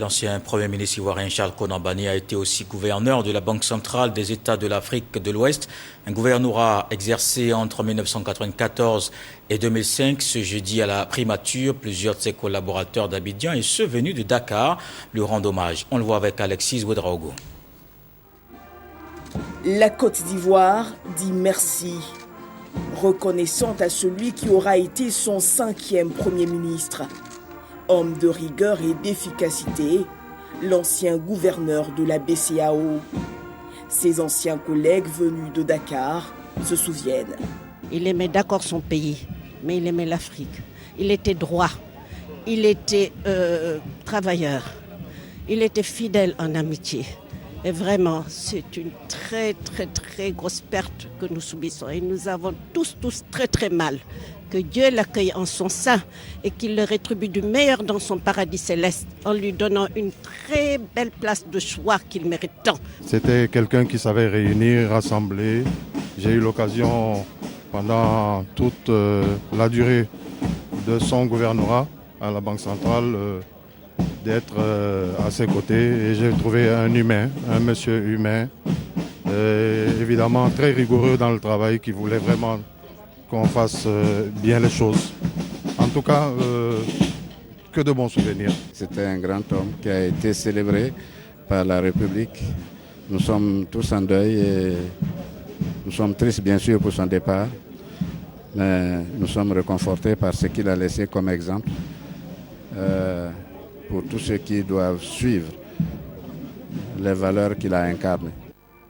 L'ancien Premier ministre ivoirien Charles Konan Banny a été aussi gouverneur de la Banque centrale des États de l'Afrique de l'Ouest. Un gouvernorat exercé entre 1994 et 2005. Ce jeudi à la primature, plusieurs de ses collaborateurs d'Abidjan et ceux venus de Dakar lui rendent hommage. On le voit avec Alexis Ouedraogo. La Côte d'Ivoire dit merci, reconnaissante à celui qui aura été son 5e Premier ministre. Homme de rigueur et d'efficacité, l'ancien gouverneur de la BCEAO. Ses anciens collègues venus de Dakar se souviennent. Il aimait d'accord son pays, mais il aimait l'Afrique. Il était droit, il était travailleur, il était fidèle en amitié. Et vraiment, c'est une très grosse perte que nous subissons. Et nous avons tous très mal. Que Dieu l'accueille en son sein et qu'il le rétribue du meilleur dans son paradis céleste en lui donnant une très belle place de choix qu'il mérite tant. C'était quelqu'un qui savait réunir, rassembler. J'ai eu l'occasion pendant toute la durée de son gouvernorat à la Banque centrale d'être à ses côtés et j'ai trouvé un humain, un monsieur humain, évidemment très rigoureux dans le travail, qui voulait vraiment qu'on fasse bien les choses. En tout cas, que de bons souvenirs. C'était un grand homme qui a été célébré par la République. Nous sommes tous en deuil et nous sommes tristes bien sûr pour son départ, mais nous sommes réconfortés par ce qu'il a laissé comme exemple pour tous ceux qui doivent suivre les valeurs qu'il a incarnées.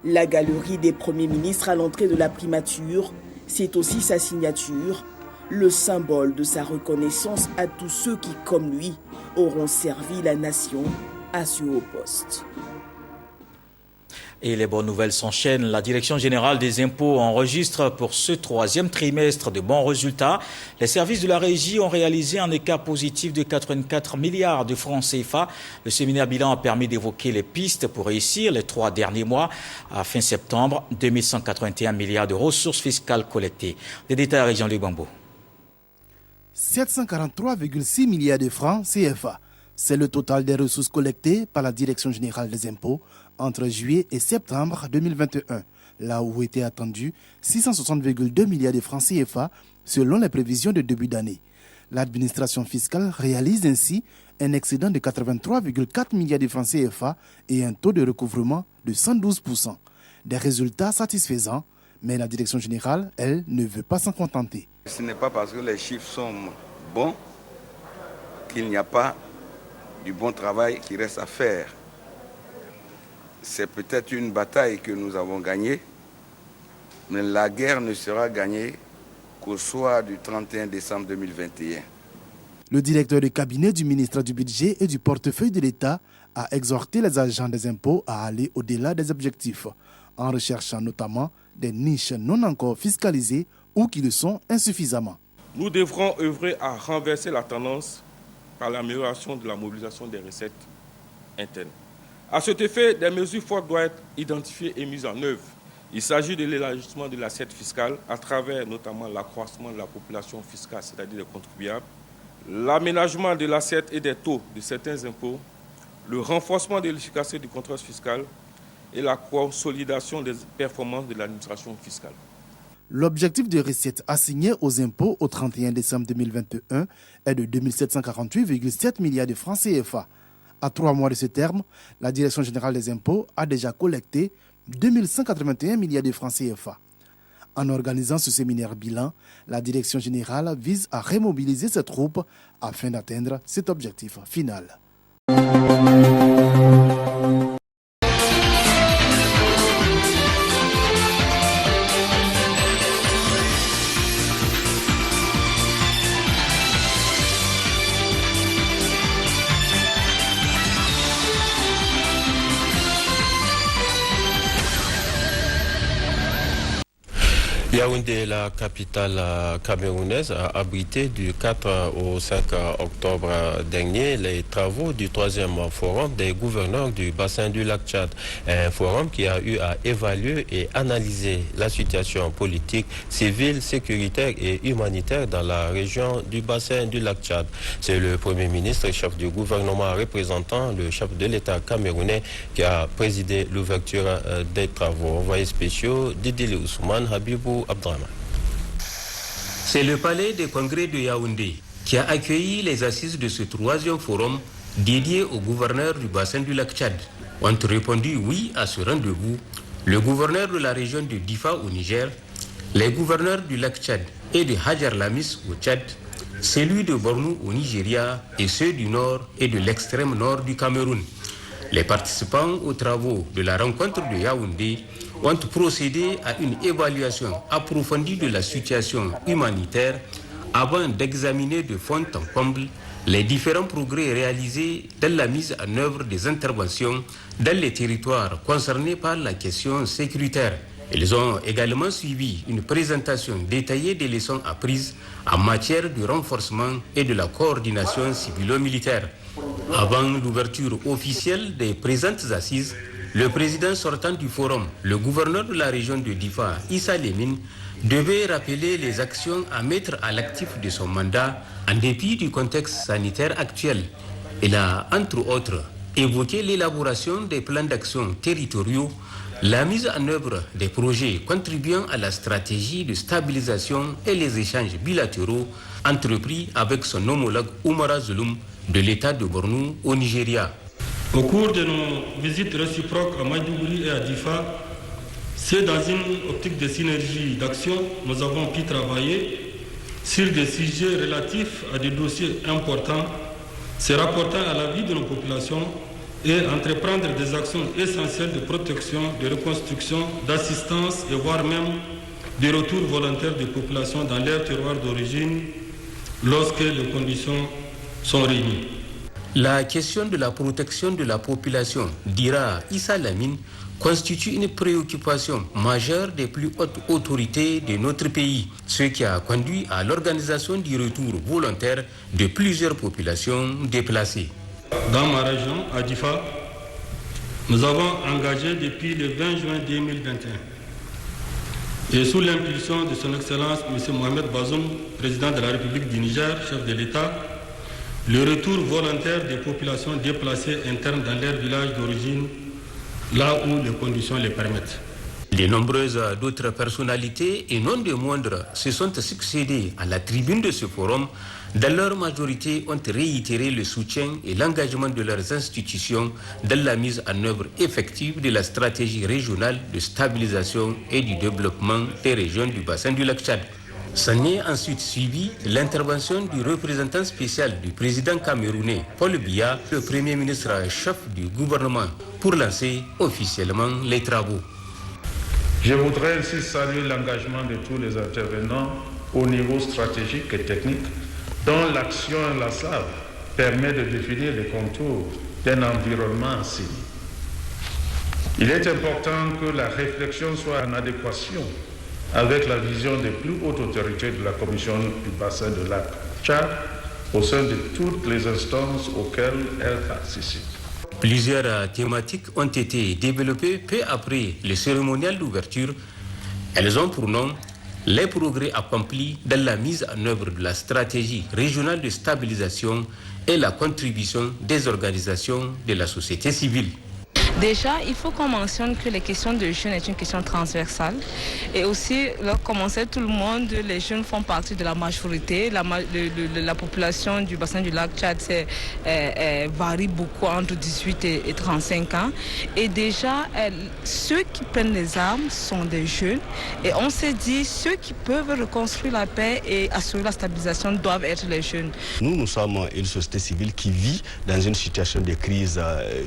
La galerie des premiers ministres à l'entrée de la primature, c'est aussi sa signature, le symbole de sa reconnaissance à tous ceux qui, comme lui, auront servi la nation à ce haut poste. Et les bonnes nouvelles s'enchaînent. La Direction générale des impôts enregistre pour ce 3e trimestre de bons résultats. Les services de la régie ont réalisé un écart positif de 84 milliards de francs CFA. Le séminaire bilan a permis d'évoquer les pistes pour réussir les 3 derniers mois. À fin septembre, 2181 milliards de ressources fiscales collectées. Des détails à la région du Bambo. 743,6 milliards de francs CFA. C'est le total des ressources collectées par la Direction générale des impôts entre juillet et septembre 2021, là où étaient attendus 660,2 milliards de francs CFA selon les prévisions de début d'année. L'administration fiscale réalise ainsi un excédent de 83,4 milliards de francs CFA et un taux de recouvrement de 112%. Des résultats satisfaisants, mais la Direction générale, elle, ne veut pas s'en contenter. Ce n'est pas parce que les chiffres sont bons qu'il n'y a pas du bon travail qui reste à faire. C'est peut-être une bataille que nous avons gagnée, mais la guerre ne sera gagnée qu'au soir du 31 décembre 2021. Le directeur de cabinet du ministre du Budget et du portefeuille de l'État a exhorté les agents des impôts à aller au-delà des objectifs, en recherchant notamment des niches non encore fiscalisées ou qui le sont insuffisamment. Nous devrons œuvrer à renverser la tendance par l'amélioration de la mobilisation des recettes internes. À cet effet, des mesures fortes doivent être identifiées et mises en œuvre. Il s'agit de l'élargissement de l'assiette fiscale à travers notamment l'accroissement de la population fiscale, c'est-à-dire des contribuables, l'aménagement de l'assiette et des taux de certains impôts, le renforcement de l'efficacité du contrôle fiscal et la consolidation des performances de l'administration fiscale. L'objectif de recettes assigné aux impôts au 31 décembre 2021 est de 2748,7 milliards de francs CFA. À 3 mois de ce terme, la Direction générale des impôts a déjà collecté 2181 milliards de francs CFA. En organisant ce séminaire bilan, la Direction générale vise à remobiliser ses troupes afin d'atteindre cet objectif final. Il y Yaoundé, la capitale camerounaise, a abrité du 4 au 5 octobre dernier les travaux du 3e forum des gouverneurs du bassin du lac Tchad. Un forum qui a eu à évaluer et analyser la situation politique, civile, sécuritaire et humanitaire dans la région du bassin du lac Tchad. C'est le Premier ministre et chef du gouvernement représentant le chef de l'État camerounais qui a présidé l'ouverture des travaux. Envoyés spéciaux Didili Ousmane, Habibou Abdraman. C'est le palais des congrès de Yaoundé qui a accueilli les assises de ce 3e forum dédié aux gouverneurs du bassin du lac Tchad. Ont répondu oui à ce rendez-vous le gouverneur de la région de Difa au Niger, les gouverneurs du lac Tchad et de Hajar Lamis au Tchad, celui de Bornou au Nigeria et ceux du nord et de l'extrême nord du Cameroun. Les participants aux travaux de la rencontre de Yaoundé ont procédé à une évaluation approfondie de la situation humanitaire avant d'examiner de fond en comble les différents progrès réalisés dans la mise en œuvre des interventions dans les territoires concernés par la question sécuritaire. Ils ont également suivi une présentation détaillée des leçons apprises en matière de renforcement et de la coordination civilo-militaire. Avant l'ouverture officielle des présentes assises, le président sortant du forum, le gouverneur de la région de Difa, Issa Lemine, devait rappeler les actions à mettre à l'actif de son mandat en dépit du contexte sanitaire actuel. Il a, entre autres, évoqué l'élaboration des plans d'action territoriaux, la mise en œuvre des projets contribuant à la stratégie de stabilisation et les échanges bilatéraux entrepris avec son homologue Oumara Zulum de l'État de Bornou au Nigeria. Au cours de nos visites réciproques à Maïdougouri et à Difa, c'est dans une optique de synergie d'action, nous avons pu travailler sur des sujets relatifs à des dossiers importants, se rapportant à la vie de nos populations et entreprendre des actions essentielles de protection, de reconstruction, d'assistance et voire même de retour volontaire des populations dans leur terroir d'origine lorsque les conditions sont réunies. La question de la protection de la population, dira Issa Lamine, constitue une préoccupation majeure des plus hautes autorités de notre pays, ce qui a conduit à l'organisation du retour volontaire de plusieurs populations déplacées. Dans ma région, à Difa, nous avons engagé depuis le 20 juin 2021 et sous l'impulsion de son Excellence M. Mohamed Bazoum, président de la République du Niger, chef de l'État, le retour volontaire des populations déplacées internes dans leur village d'origine, là où les conditions les permettent. De nombreuses d'autres personnalités, et non des moindres, se sont succédées à la tribune de ce forum. Dans leur majorité, ont réitéré le soutien et l'engagement de leurs institutions dans la mise en œuvre effective de la stratégie régionale de stabilisation et du développement des régions du bassin du lac Tchad. S'en est ensuite suivi l'intervention du représentant spécial du président camerounais, Paul Biya, le premier ministre chef du gouvernement, pour lancer officiellement les travaux. Je voudrais ainsi saluer l'engagement de tous les intervenants au niveau stratégique et technique, dont l'action inlassable permet de définir les contours d'un environnement cible. Il est important que la réflexion soit en adéquation avec la vision des plus hautes autorités de la Commission du bassin de lac Tchad au sein de toutes les instances auxquelles elle participe. Plusieurs thématiques ont été développées peu après le cérémonial d'ouverture. Elles ont pour nom les progrès accomplis dans la mise en œuvre de la stratégie régionale de stabilisation et la contribution des organisations de la société civile. Déjà, il faut qu'on mentionne que les questions de jeunes est une question transversale. Et aussi, comme on sait tout le monde, les jeunes font partie de la majorité. La population du bassin du lac Tchad varie beaucoup entre 18 et 35 ans. Et déjà, ceux qui prennent les armes sont des jeunes. Et on s'est dit, ceux qui peuvent reconstruire la paix et assurer la stabilisation doivent être les jeunes. Nous sommes une société civile qui vit dans une situation de crise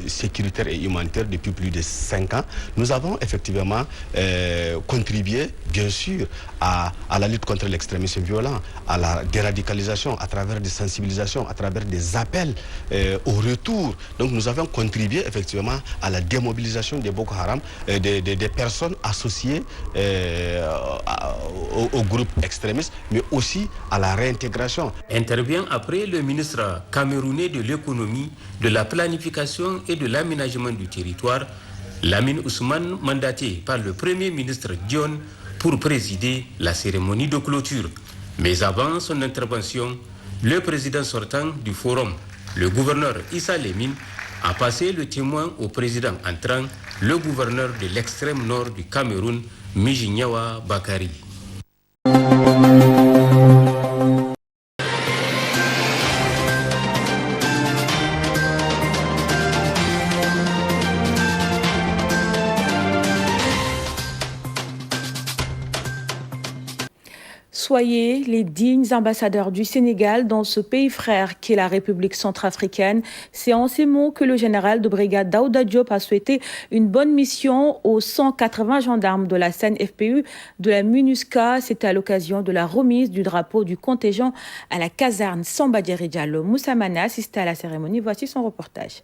sécuritaire et humanitaire militaire depuis plus de 5 ans, nous avons effectivement contribué, bien sûr, à la lutte contre l'extrémisme violent, à la déradicalisation, à travers des sensibilisations, à travers des appels au retour. Donc nous avons contribué effectivement à la démobilisation des Boko Haram, des personnes associées au groupe extrémiste, mais aussi à la réintégration. Intervient après le ministre camerounais de l'économie, de la planification et de l'aménagement du territoire, Lamine Ousmane, mandaté par le Premier ministre Dione pour présider la cérémonie de clôture. Mais avant son intervention, le président sortant du forum, le gouverneur Issa Lemine, a passé le témoin au président entrant, le gouverneur de l'extrême nord du Cameroun, Mijinyawa Bakari. Soyez les dignes ambassadeurs du Sénégal dans ce pays frère qu'est la République centrafricaine. C'est en ces mots que le général de brigade Daouda Diop a souhaité une bonne mission aux 180 gendarmes de la CNFPU de la MINUSCA. C'était à l'occasion de la remise du drapeau du contingent à la caserne Samba Diarry Diallo. Moussa Mané assistait à la cérémonie. Voici son reportage.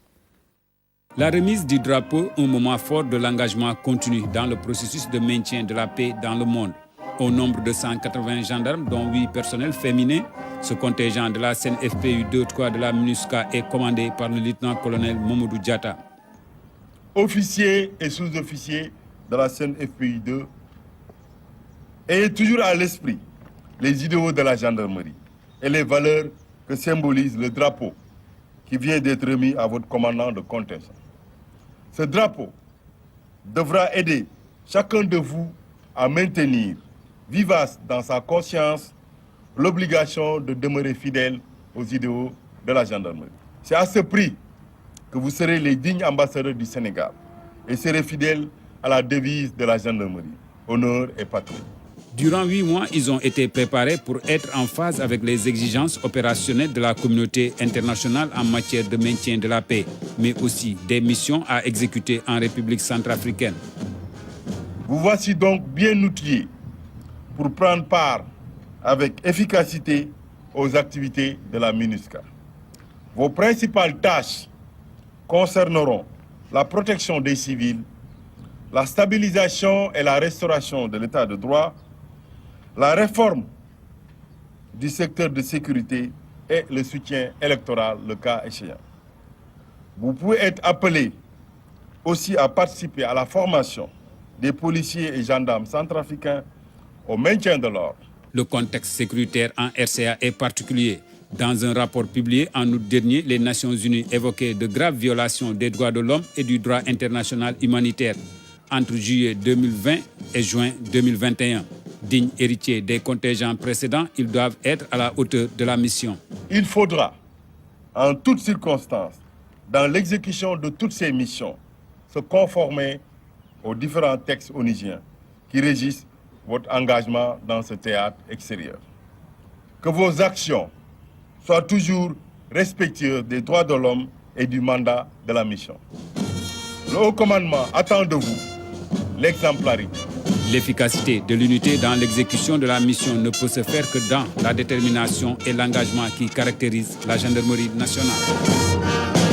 La remise du drapeau, un moment fort de l'engagement continu dans le processus de maintien de la paix dans le monde. Au nombre de 180 gendarmes, dont 8 personnels féminins, ce contingent de la CNFPU 2-3 de la MINUSCA est commandé par le lieutenant-colonel Mamadou Diatta. Officiers et sous-officiers de la CNFPU 2, ayez toujours à l'esprit les idéaux de la gendarmerie et les valeurs que symbolise le drapeau qui vient d'être remis à votre commandant de contingent. Ce drapeau devra aider chacun de vous à maintenir vivace dans sa conscience l'obligation de demeurer fidèle aux idéaux de la gendarmerie. C'est à ce prix que vous serez les dignes ambassadeurs du Sénégal et serez fidèles à la devise de la gendarmerie, honneur et patrie. Durant 8 mois, ils ont été préparés pour être en phase avec les exigences opérationnelles de la communauté internationale en matière de maintien de la paix, mais aussi des missions à exécuter en République centrafricaine. Vous voici donc bien outillés pour prendre part avec efficacité aux activités de la MINUSCA. Vos principales tâches concerneront la protection des civils, la stabilisation et la restauration de l'état de droit, la réforme du secteur de sécurité et le soutien électoral, le cas échéant. Vous pouvez être appelés aussi à participer à la formation des policiers et gendarmes centrafricains au maintien de l'ordre. Le contexte sécuritaire en RCA est particulier. Dans un rapport publié en août dernier, les Nations Unies évoquaient de graves violations des droits de l'homme et du droit international humanitaire entre juillet 2020 et juin 2021. Dignes héritiers des contingents précédents, ils doivent être à la hauteur de la mission. Il faudra, en toutes circonstances, dans l'exécution de toutes ces missions, se conformer aux différents textes onusiens qui régissent votre engagement dans ce théâtre extérieur. Que vos actions soient toujours respectueuses des droits de l'homme et du mandat de la mission. Le haut commandement attend de vous l'exemplarité. L'efficacité de l'unité dans l'exécution de la mission ne peut se faire que dans la détermination et l'engagement qui caractérisent la gendarmerie nationale.